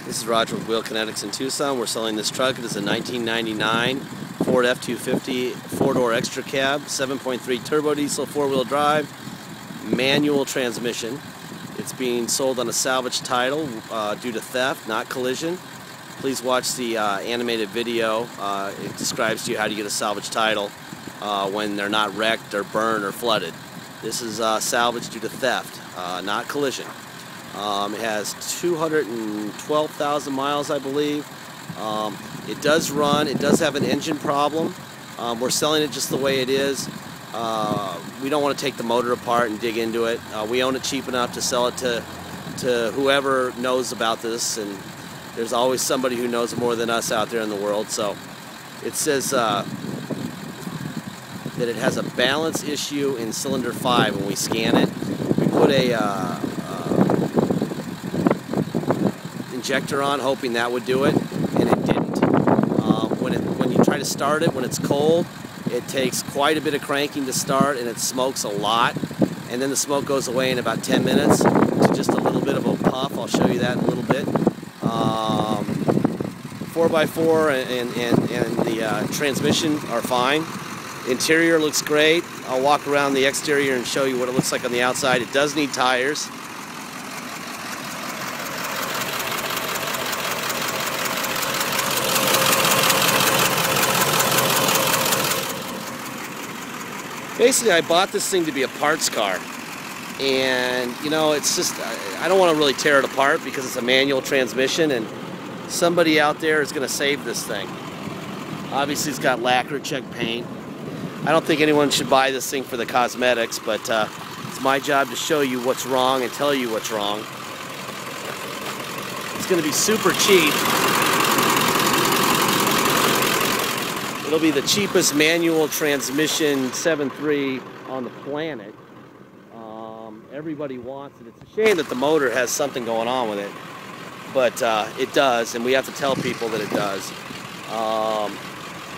This is Roger with Wheel Kinetics in Tucson. We're selling this truck. It is a 1999 Ford F250 four-door extra cab, 7.3 turbo diesel, four-wheel drive, manual transmission. It's being sold on a salvage title due to theft, not collision. Please watch the animated video. It describes to you how to get a salvage title when they're not wrecked or burned or flooded. This is salvage due to theft, not collision. It has 212,000 miles, I believe. It does run. It does have an engine problem. We're selling it just the way it is. We don't want to take the motor apart and dig into it. We own it cheap enough to sell it to whoever knows about this, and there's always somebody who knows more than us out there in the world. So it says that it has a balance issue in cylinder 5 when we scan it. We put a injector on, hoping that would do it, and it didn't. When you try to start it when it's cold, it takes quite a bit of cranking to start, and it smokes a lot, and then the smoke goes away in about 10 minutes to just a little bit of a puff. I'll show you that in a little bit. 4x4 and the transmission are fine. Interior looks great. I'll walk around the exterior and show you what it looks like on the outside. It does need tires. Basically, I bought this thing to be a parts car, and you know, it's just, I don't want to really tear it apart because it's a manual transmission, and somebody out there is going to save this thing. Obviously, it's got lacquer check paint. I don't think anyone should buy this thing for the cosmetics, but it's my job to show you what's wrong and tell you what's wrong. It's going to be super cheap. It'll be the cheapest manual transmission 7.3 on the planet. Everybody wants it. It's a shame that the motor has something going on with it, but it does, and we have to tell people that it does.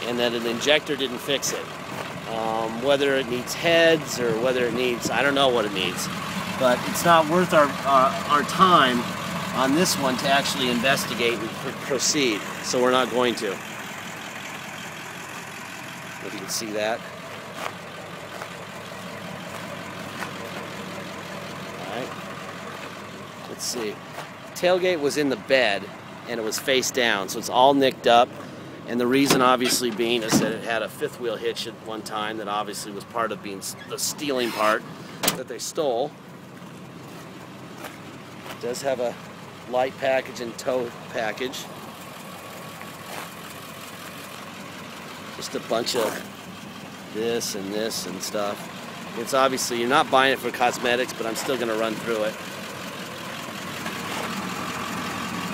And that an injector didn't fix it. Whether it needs heads or whether it needs, I don't know what it needs, but it's not worth our time on this one to actually investigate and proceed, so we're not going to. If you can see that. Alright. Let's see. Tailgate was in the bed and it was face down, so it's all nicked up. And the reason obviously being is that it had a fifth wheel hitch at one time that obviously was part of being the stealing part that they stole. It does have a light package and tow package. Just a bunch of this and stuff. It's obviously, you're not buying it for cosmetics, but I'm still going to run through it.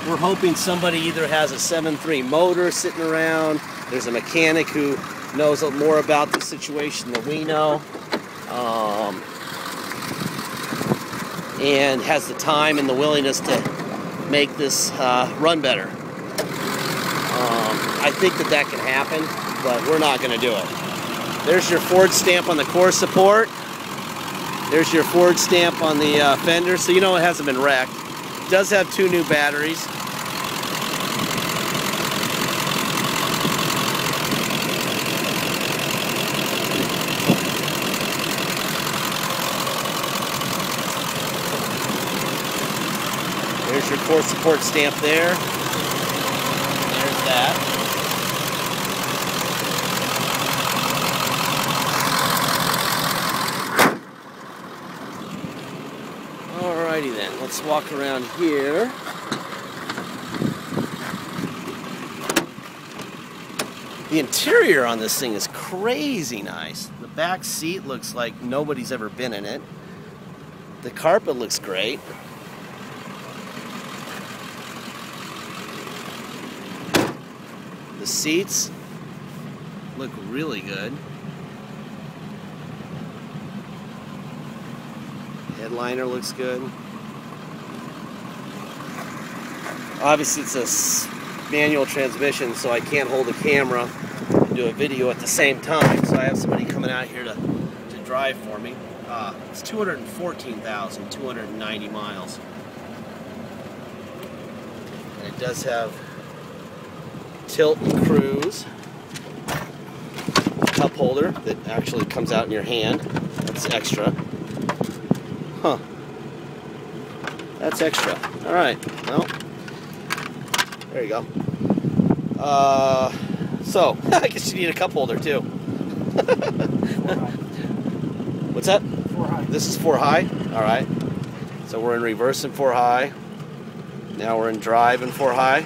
We're hoping somebody either has a 7.3 motor sitting around, there's a mechanic who knows more about the situation than we know, and has the time and the willingness to make this run better. I think that can happen, but we're not going to do it. There's your Ford stamp on the core support. There's your Ford stamp on the fender, so you know it hasn't been wrecked. It does have 2 new batteries. There's your core support stamp there. There's that. Alrighty then, let's walk around here. The interior on this thing is crazy nice. The back seat looks like nobody's ever been in it. The carpet looks great. The seats look really good. Headliner looks good. Obviously it's a manual transmission, so I can't hold a camera and do a video at the same time, so I have somebody coming out here to drive for me. It's 214,290 miles. And it It does have tilt and cruise. Cup holder that actually comes out in your hand. That's extra. Huh. That's extra. Alright. Well, there you go. So, I guess you need a cup holder too. What's that? 4 high. This is 4 high? Alright. So we're in reverse in 4 high. Now we're in drive in 4 high.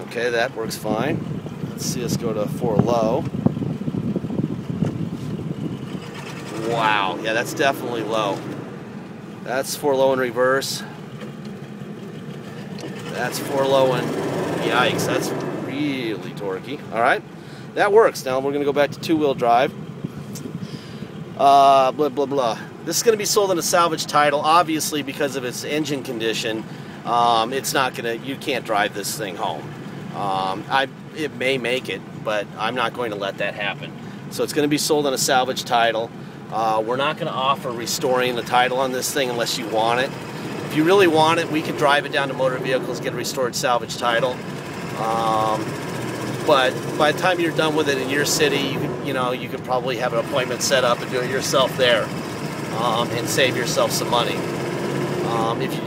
Okay, that works fine. Let's see us go to 4 low. Wow, yeah, that's definitely low. That's 4 low in reverse. That's 4 low in, yikes, that's really torquey. All right, that works. Now we're gonna go back to 2-wheel drive. Blah, blah, blah. This is gonna be sold on a salvage title, obviously because of its engine condition. It's not gonna, you can't drive this thing home. It may make it, but I'm not going to let that happen. So it's gonna be sold on a salvage title. We're not going to offer restoring the title on this thing unless you want it. If you really want it, we can drive it down to Motor Vehicles, get a restored salvage title. But by the time you're done with it in your city, you could probably have an appointment set up and do it yourself there, and save yourself some money.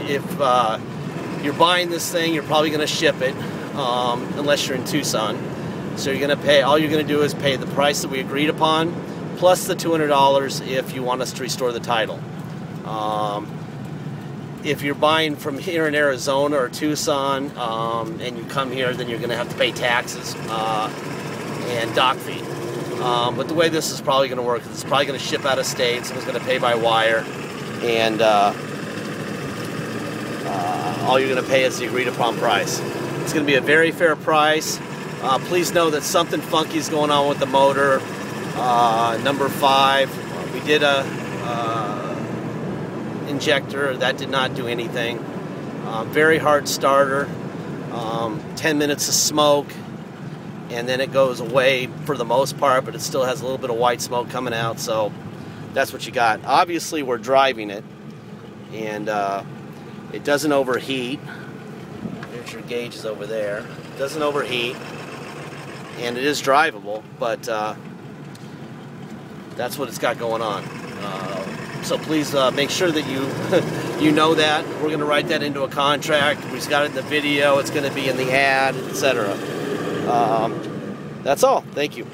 If you're buying this thing, you're probably going to ship it, unless you're in Tucson. So you're going to pay. All you're going to do is pay the price that we agreed upon, plus the $200 if you want us to restore the title. If you're buying from here in Arizona or Tucson, and you come here, then you're going to have to pay taxes and dock fee. But the way this is probably going to work is it's probably going to ship out of state, so it's going to pay by wire, and all you're going to pay is the agreed upon price. It's going to be a very fair price. Please know that something funky is going on with the motor. Number 5, we did a injector that did not do anything. Very hard starter. 10 minutes of smoke, and then it goes away for the most part, but it still has a little bit of white smoke coming out. So that's what you got. Obviously, we're driving it, and it doesn't overheat. There's your gauges over there. It doesn't overheat, and it is drivable, but that's what it's got going on. So please make sure that you know that. We're going to write that into a contract. We've got it in the video. It's going to be in the ad, etc. That's all. Thank you.